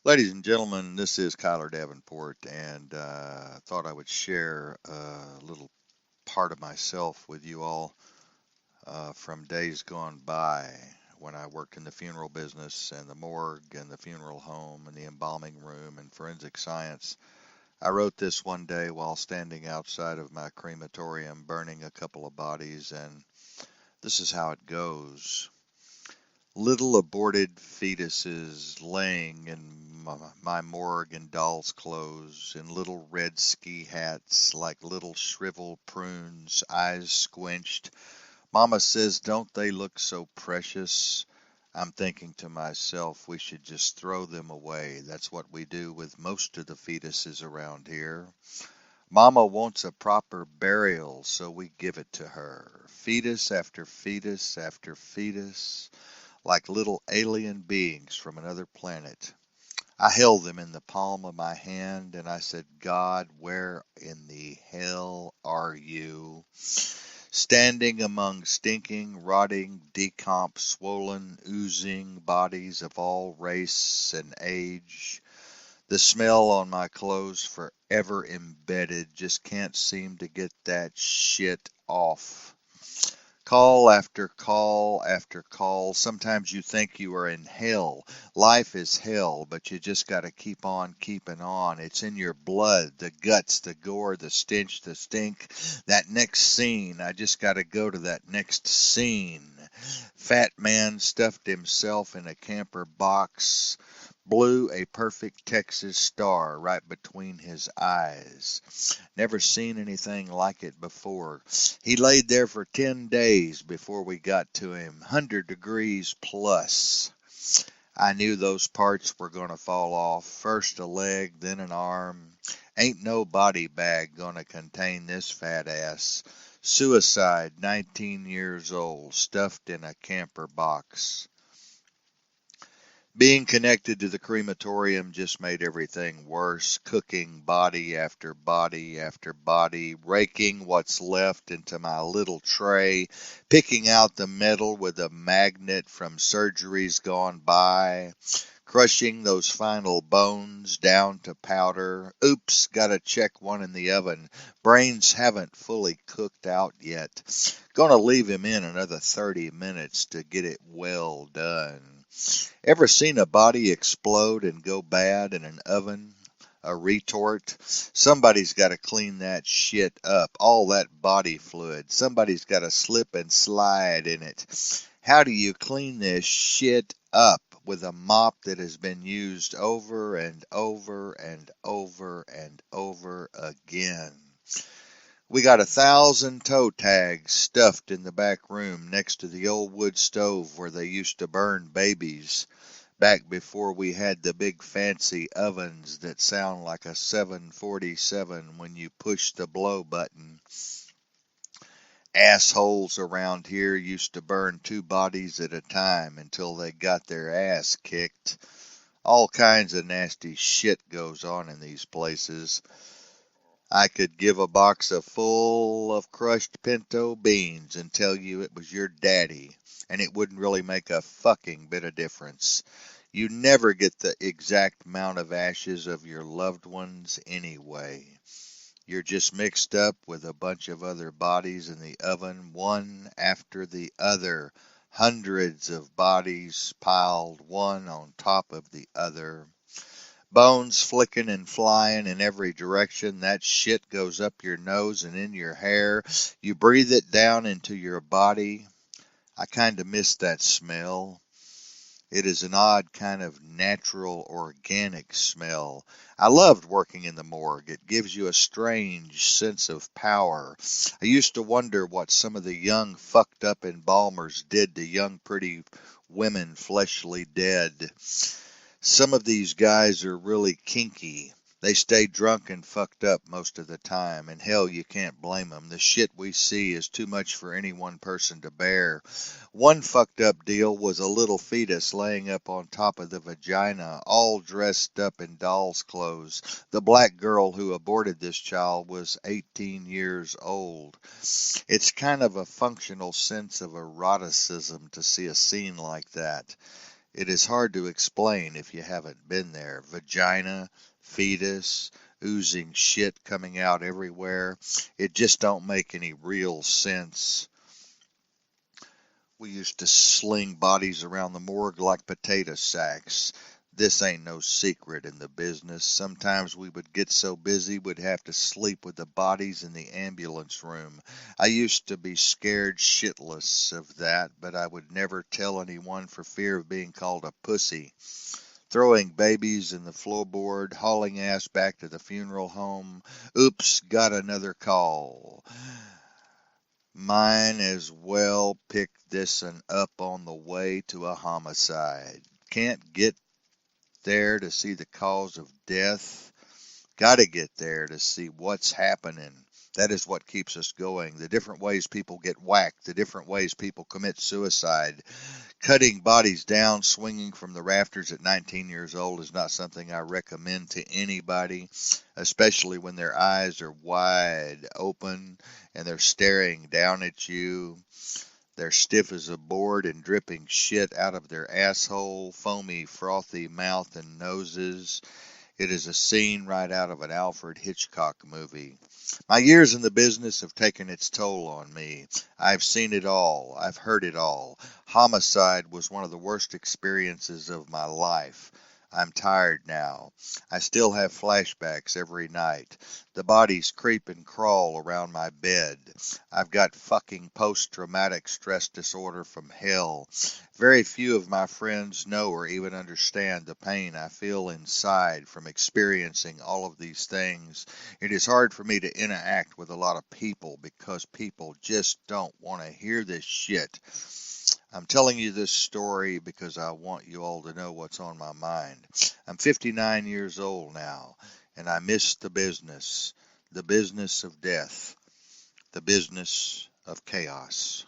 Ladies and gentlemen, this is Kiler Davenport, and thought I would share a little part of myself with you all from days gone by when I worked in the funeral business and the morgue and the funeral home and the embalming room and forensic science. I wrote this one day while standing outside of my crematorium burning a couple of bodies, and this is how it goes. Little aborted fetuses laying in my morgue in doll's clothes, in little red ski hats like little shriveled prunes, eyes squinched. Mama says, "Don't they look so precious?" I'm thinking to myself, we should just throw them away. That's what we do with most of the fetuses around here. Mama wants a proper burial, so we give it to her. Fetus after fetus after fetus, like little alien beings from another planet. I held them in the palm of my hand and I said, "God, where in the hell are you?" Standing among stinking, rotting, decomp, swollen, oozing bodies of all race and age. The smell on my clothes forever embedded, just can't seem to get that shit off. Call after call after call. Sometimes you think you are in hell. Life is hell, but you just got to keep on keeping on. It's in your blood, the guts, the gore, the stench, the stink. That next scene, I just got to go to that next scene. Fat man stuffed himself in a camper box, blew a perfect Texas star right between his eyes. Never seen anything like it before. He laid there for 10 days before we got to him, 100 degrees plus. I knew those parts were going to fall off. First a leg, then an arm. Ain't no body bag going to contain this fat ass. Suicide, 19 years old, stuffed in a camper box. Being connected to the crematorium just made everything worse, cooking body after body after body, raking what's left into my little tray, picking out the metal with a magnet from surgeries gone by, crushing those final bones down to powder. Oops, gotta check one in the oven. Brains haven't fully cooked out yet. Gonna leave him in another 30 minutes to get it well done. Ever seen a body explode and go bad in an oven? A retort? Somebody's got to clean that shit up. All that body fluid. Somebody's got to slip and slide in it. How do you clean this shit up with a mop that has been used over and over and over and over again? We got 1,000 toe tags stuffed in the back room next to the old wood stove where they used to burn babies back before we had the big fancy ovens that sound like a 747 when you push the blow button. Assholes around here used to burn 2 bodies at a time until they got their ass kicked. All kinds of nasty shit goes on in these places. I could give a box full of crushed pinto beans and tell you it was your daddy, and it wouldn't really make a fucking bit of difference. You never get the exact amount of ashes of your loved ones anyway. You're just mixed up with a bunch of other bodies in the oven, one after the other. Hundreds of bodies piled one on top of the other. Bones flicking and flying in every direction. That shit goes up your nose and in your hair. You breathe it down into your body. I kind of miss that smell. It is an odd kind of natural, organic smell. I loved working in the morgue. It gives you a strange sense of power. I used to wonder what some of the young, fucked up embalmers did to young, pretty women fleshly dead. Some of these guys are really kinky. They stay drunk and fucked up most of the time, and hell, you can't blame them. The shit we see is too much for any one person to bear. One fucked up deal was a little fetus laying up on top of the vagina, all dressed up in doll's clothes. The black girl who aborted this child was 18 years old. It's kind of a functional sense of eroticism to see a scene like that. It is hard to explain if you haven't been there. Vagina, fetus, oozing shit coming out everywhere. It just don't make any real sense. We used to sling bodies around the morgue like potato sacks. This ain't no secret in the business. Sometimes we would get so busy we'd have to sleep with the bodies in the ambulance room. I used to be scared shitless of that, but I would never tell anyone for fear of being called a pussy. Throwing babies in the floorboard, hauling ass back to the funeral home. Oops, got another call. Mine as well picked this one up on the way to a homicide. Can't get there to see the cause of death. Gotta get there to see what's happening. That is what keeps us going. The different ways people get whacked, the different ways people commit suicide. Cutting bodies down, swinging from the rafters at 19 years old is not something I recommend to anybody, especially when their eyes are wide open and they're staring down at you. They're stiff as a board and dripping shit out of their asshole, foamy, frothy mouth and noses. It is a scene right out of an Alfred Hitchcock movie. My years in the business have taken its toll on me. I've seen it all. I've heard it all. Homicide was one of the worst experiences of my life. I'm tired now. I still have flashbacks every night. The bodies creep and crawl around my bed. I've got fucking post-traumatic stress disorder from hell. Very few of my friends know or even understand the pain I feel inside from experiencing all of these things. It is hard for me to interact with a lot of people because people just don't want to hear this shit. I'm telling you this story because I want you all to know what's on my mind. I'm 59 years old now, and I miss the business of death, the business of chaos.